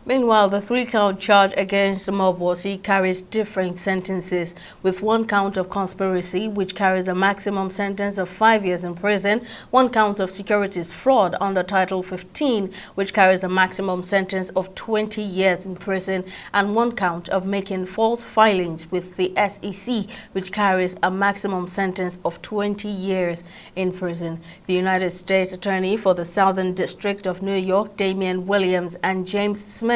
Meanwhile, the three-count charge against Mmobuosi carries different sentences, with one count of conspiracy, which carries a maximum sentence of 5 years in prison, one count of securities fraud under Title 15, which carries a maximum sentence of 20 years in prison, and one count of making false filings with the SEC, which carries a maximum sentence of 20 years in prison. The United States Attorney for the Southern District of New York, Damian Williams, and James Smith,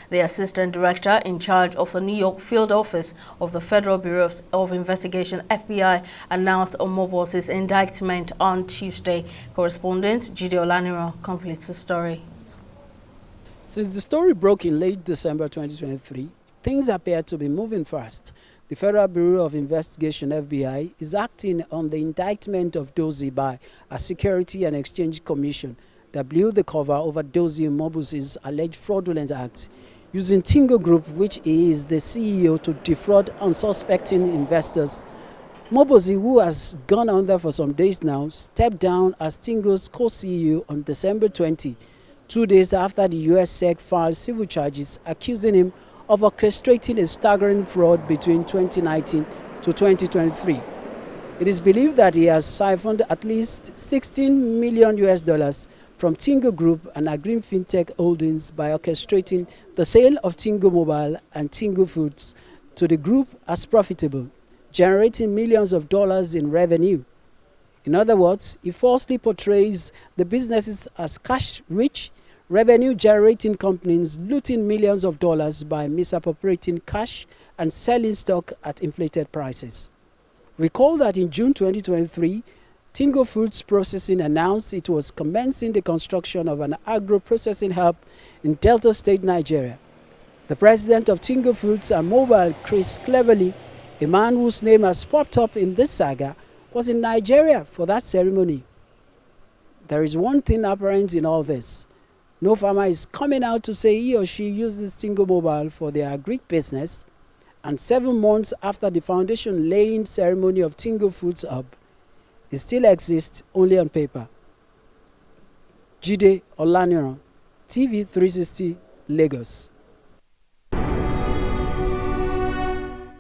the Assistant Director in charge of the New York Field Office of the Federal Bureau of Investigation, FBI, announced Mmobuosi's indictment on Tuesday. Correspondent Jide Olaniro completes the story. Since the story broke in late December 2023, things appear to be moving fast. The Federal Bureau of Investigation, FBI, is acting on the indictment of Dozy by a Security and Exchange Commission that blew the cover over Dozy Mmobuosi's alleged fraudulent acts using Tingo Group, which he is the CEO, to defraud unsuspecting investors. Mmobuosi, who has gone under for some days now, stepped down as Tingo's co-CEO on December 20, 2 days after the U.S. SEC filed civil charges accusing him of orchestrating a staggering fraud between 2019 to 2023. It is believed that he has siphoned at least $16 million from Tingo Group and Agrim Fintech Holdings by orchestrating the sale of Tingo Mobile and Tingo Foods to the group as profitable, generating millions of dollars in revenue. In other words, he falsely portrays the businesses as cash-rich, revenue-generating companies looting millions of dollars by misappropriating cash and selling stock at inflated prices. Recall that in June 2023, Tingo Foods Processing announced it was commencing the construction of an agro-processing hub in Delta State, Nigeria. The president of Tingo Foods and Mobile, Chris Cleverly, a man whose name has popped up in this saga, was in Nigeria for that ceremony. There is one thing apparent in all this. No farmer is coming out to say he or she uses Tingo Mobile for their agri business, and 7 months after the foundation laying ceremony of Tingo Foods Hub, it still exists only on paper. Jide Olaniro, TV 360, Lagos.